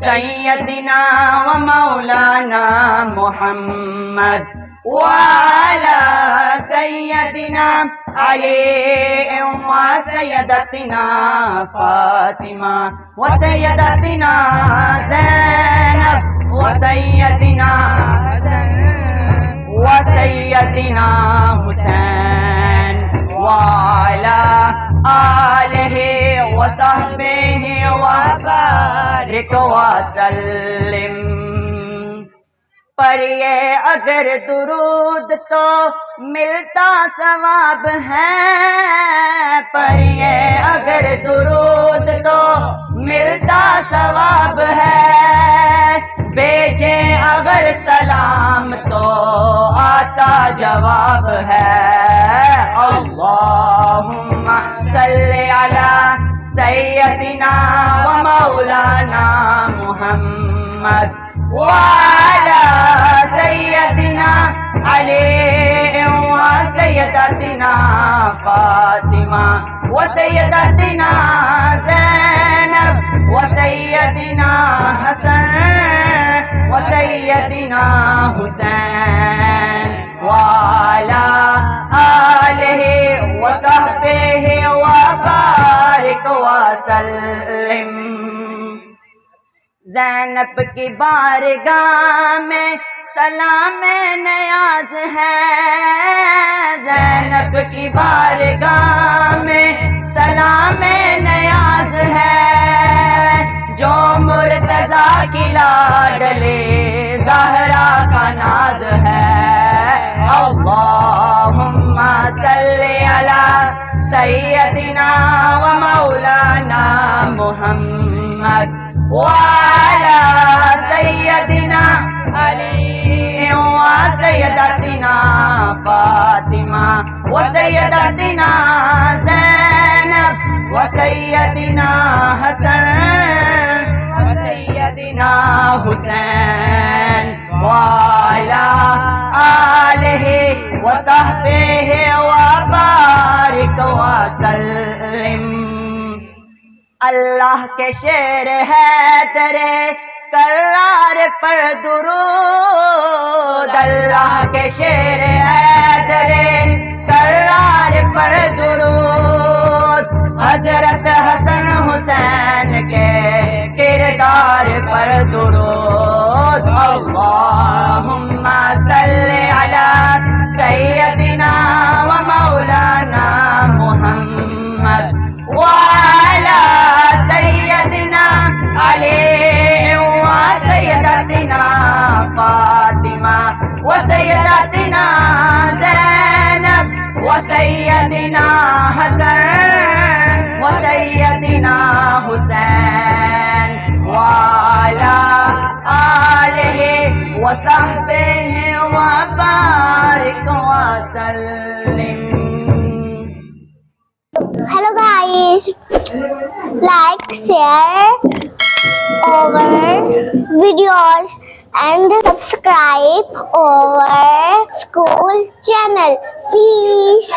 सय्यदिना व मौलाना मुहम्मद व अला सय्यदिना अली व सय्यदतिना फातिमा व सय्यदतिना ज़ैनब व सय्यदिना हसन व सय्यदिना हुसैन व अला आलिहि व सहबिहि व बारिक व सल्लिम। पढ़िए अगर दुरूद तो मिलता सवाब है, पढ़िए अगर दुरूद तो मिलता सवाब है, भेजे अगर सलाम तो आता जवाब है। अल्लाहुम्मा सल्ली अला सय्यदिना व मौलाना मुहम्मद व अला सय्यदिना अली व सय्यदतिना फातिमा व सय्यदतिना ज़ैनब व सय्यदिना हसन व सय्यदिना हुसैन व अला आलिहि व सहबिहि व बारिक व सल्लिम। ज़ैनब की बारगाह में सलाम नियाज है, ज़ैनब की बारगाह में सलाम नियाज है, जो मुर्तज़ा की लाडले ज़हरा का नाज है। अल्लाहुम्मा सल्ली अला सय्यदिना व मौलाना मुहम्मद व अला सय्यदिना अली व सय्यदतिना फातिमा व सय्यदतिना ज़ैनब व सय्यदिना हसन व सय्यदिना हुसैन व अला आलिहि व सहबिहि व बारिक व सल्लिम। अल्लाह के शेर है तेरे करार पर दुरूद, अल्लाह के शेर है तेरे करार पर दुरूद, हजरत हसन हुसैन के किरदार पर दुरूद। अल्लाहुम्मा सल्ली अला सय्यदिना व मौलाना मुहम्मद व अला सय्यदिना अली व सय्यदतिना फातिमा व सय्यदतिना ज़ैनब व सय्यदिना हसन व सय्यदिना हुसैन व अला आलिहि व सहबिहि व बारिक व सल्लिम। Hello guys, like, share our videos and subscribe our school channel please.